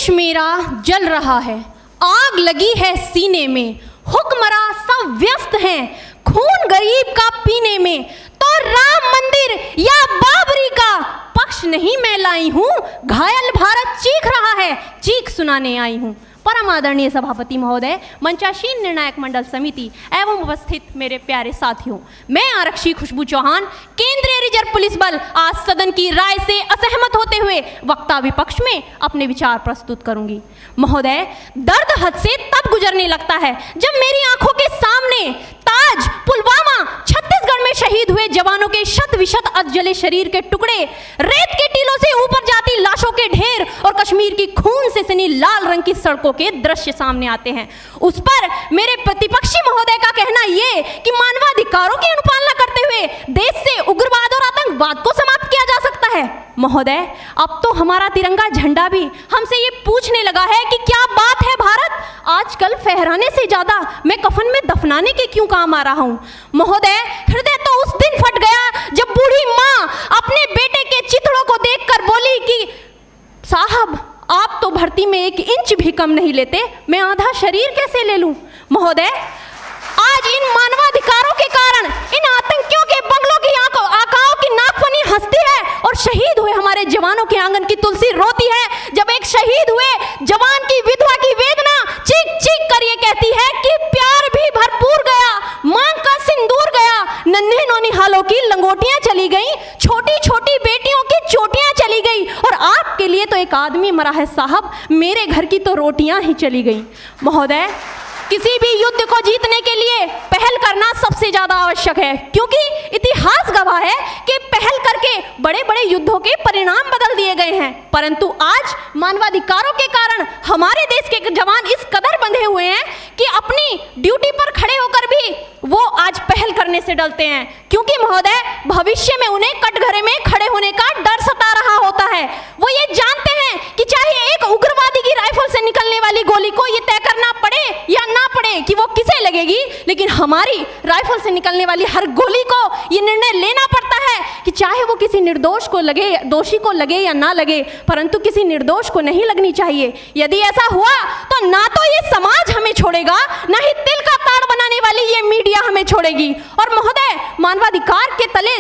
देश मेरा जल रहा है, आग लगी है सीने में, हुक्मरां सब व्यस्त हैं खून गरीब का पीने में, तो राम मंदिर या बाबरी का पक्ष नहीं मैं लाई हूँ, घायल भारत चीख रहा है, चीख सुनाने आई हूँ। परम आदरणीय सभापति महोदय, मंचासीन निर्णायक मंडल समिति एवं उपस्थित मेरे प्यारे साथियों, मैं आरक्षी खुशबू चौहान केंद्रीय रिजर्व पुलिस बल आज सदन की राय से असहमत होते हुए वक्ता विपक्ष में अपने विचार प्रस्तुत करूंगी। महोदय, दर्द हद से तब गुजरने लगता है जब मेरी आंखों के सामने ताज, पुलवामा, छत्तीसगढ़ में शहीद हुए जवानों के शत विशत अधजले शरीर के टुकड़े, रेत के टीलों से ऊपर जाती लाशों के ढेर और कश्मीर की खून से सनी लाल रंग की सड़कों के दृश्य सामने आते हैं। उस पर मेरे प्रतिपक्षी महोदय का कहना ये कि मानवाधिकारों की अनुपालना करते हुए देश से उग्रवाद और आतंकवाद को समाप्त किया जा सकता है। महोदय, अब तो हमारा तिरंगा झंडा भी हमसे ये पूछने लगा है कि क्या बात है भारत, आजकल फहराने से ज्यादा मैं कफन में दफनाने के क्यों काम आ रहा हूँ। महोदय, हृदय तो उस दिन फट गया जब बूढ़ी माँ अपने बेटे के चिथड़ों को देखकर बोली कि साहब, आप तो भर्ती में 1 इंच भी कम नहीं लेते, मैं आधा शरीर कैसे ले लूं। महोदय, आज इन मानवाधिकारों के कारण इन आतंकियों के बंगलों की आकाओं की नाकफनी हंसती है और शहीद हुए हमारे जवानों के आंगन की तुलसी रोती है। जब एक शहीद हुए जवान की विधवा की वेदना चीख चीख कर ये कहती है कि प्यार भी भरपूर गया, मांग का सिंदूर गया, नन्हे नौनिहालों की लंगोटियां चली गई, छोटी छोटी बेटियों की चोटियां चली गई और आपके लिए तो एक आदमी मरा है साहब, मेरे घर की तो रोटियां ही चली गई। महोदय, किसी भी युद्ध को जीतने के लिए पहल करना सबसे ज्यादा आवश्यक है, क्योंकि इतिहास गवाह है कि पहल करके बड़े बड़े युद्धों के परिणाम बदल दिए गए हैं। परंतु आज मानवाधिकारों के कारण हमारे देश के जवान इस कदर बंधे हुए हैं कि अपनी ड्यूटी पर खड़े होकर भी वो आज पहल करने से डरते हैं, क्योंकि महोदय, भविष्य में उन्हें कटघरे में खड़े होने का डर सता रहा होता है। वो ये जानते हैं कि चाहे एक उग्रवादी की राइफल से निकलने वाली गोली को ये तय करना पड़े या ना पड़े कि वो किसे लगेगी, लेकिन हमारी राइफल से निकलने वाली हर गोली को ये निर्णय लेना पड़ता है कि चाहे वो किसी निर्दोष को लगे, दोषी को लगे या ना लगे, परंतु किसी निर्दोष को नहीं लगनी चाहिए। यदि ऐसा हुआ तो ना तो ये समाज हमें छोड़ेगा, ना ही तिल का ताड़ बनाने वाली ये मीडिया हमें छोड़ेगी। और महोदय, मानवाधिकार के तले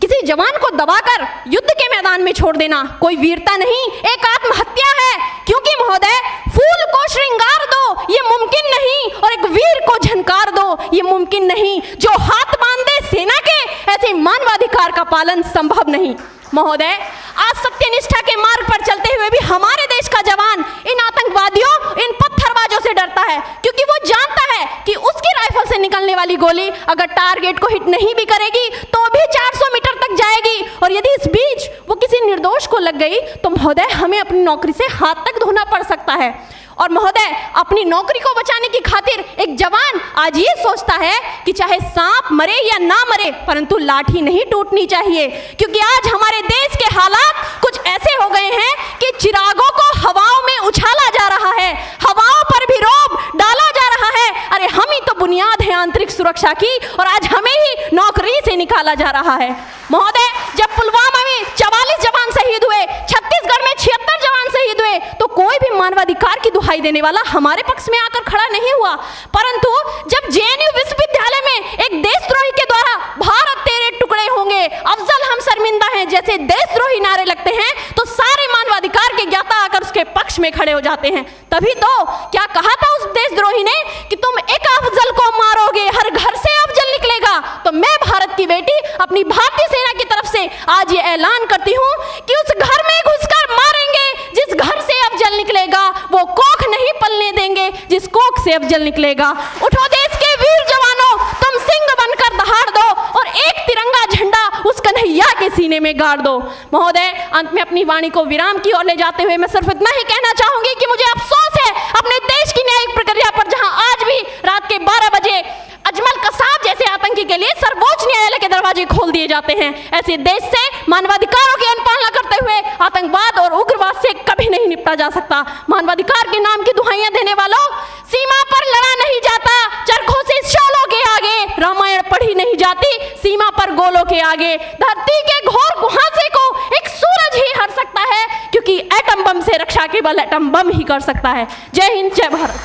किसी जवान को दबाकर युद्ध के मैदान में छोड़ देना कोई वीरता नहीं, एक आत्महत्या है। क्योंकि महोदय, फूल को श्रृंगार दो ये मुमकिन नहीं और एक वीर को झनकार दो ये मुमकिन नहीं। जो हाथ बांध दे सेना के, ऐसे मानवाधिकार का पालन संभव नहीं। महोदय, आज सत्यनिष्ठा के मार्ग पर चलते हुए भी हमारे देश का जवान इन आतंकवादियों, इन पत्थरबाजों से डरता है, क्योंकि वो जानता है कि उसकी राइफल से निकलने वाली गोली अगर टारगेट को हिट नहीं भी करेगी तो भी 400 मीटर तक जाएगी, और यदि इस बीच वो किसी निर्दोष को लग गई तो महोदय, हमें अपनी नौकरी से हाथ तक धोना पड़ सकता है। और महोदय, अपनी नौकरी को बचाने की खातिर एक जवान आज ये सोचता है कि चाहे सांप मरे या ना मरे, परंतु लाठी नहीं टूटनी चाहिए, क्योंकि आज हमारे देश के हालात कुछ ऐसे हो गए हैं कि चिरागों को हवाओं में उछाला जा रहा है, हवाओं पर भी रोब डाला जा रहा है। अरे हम ही तो बुनियाद है आंतरिक सुरक्षा की, और आज हमें ही नौकरी से निकाला जा रहा है। महोदय, जब पुलवामा में 44 जवान शहीद हुए, छत्तीसगढ़ में 76 जवान शहीद हुए, तो कोई भी मानवाधिकार की दुहाई देने वाला हमारे पक्ष में आकर खड़ा नहीं हुआ। परंतु जब जेएनयू विश्वविद्यालय में एक देशद्रोही के द्वारा भारत तेरे टुकड़े होंगे, अफजल हम शर्मिंदा हैं जैसे देशद्रोही नारे लगते हैं, तो सारे मानवाधिकार के ज्ञाता आकर उसके पक्ष में खड़े हो जाते हैं। तभी तो क्या कहा था उस देशद्रोही ने कि तुम एक अफजल को मारोगे, हर घर से अफजल निकलेगा। तो मैं भारत की बेटी अपनी भारतीय सेना की तरफ से आज ये ऐलान करती हूँ कि उस घर में घुसकर मारेंगे जिस घर से अफजल निकलेगा, वो कोख नहीं पलने देंगे जिस कोख से अफजल निकलेगा। उठो देश के वीर जवानों, तुम सिंह बनकर दहाड़ दो और एक तिरंगा झंडा उस कन्हैया के सीने में गाड़ दो। महोदय, अंत में अपनी वाणी को विराम की ओर ले जाते हुए मैं सिर्फ इतना ही कहना चाहूंगी कि मुझे अफसोस है अपने देश की न्यायिक प्रक्रिया पर, जहां आज भी रात के 12 बजे अजमल कसाब जैसे आतंकी के लिए सर्वोच्च न्यायालय के दरवाजे खोल दिए जाते हैं। ऐसे देश से मानवाधिकारों की अनुपालना करते हुए आतंकवाद और उग्रवाद से कभी नहीं निपटा जा सकता। मानवाधिकार के नाम की दुहाइयां देने वालों, सीमा पर लड़ा नहीं जाता चरखों से शोलों के आगे, रामायण पढ़ी नहीं जाती सीमा पर गोलों के आगे। धरती के घोर कुहासे को एक सूरज ही हर सकता है, क्योंकि एटम बम से रक्षा के केवल एटम बम ही कर सकता है। जय हिंद, जय भारत।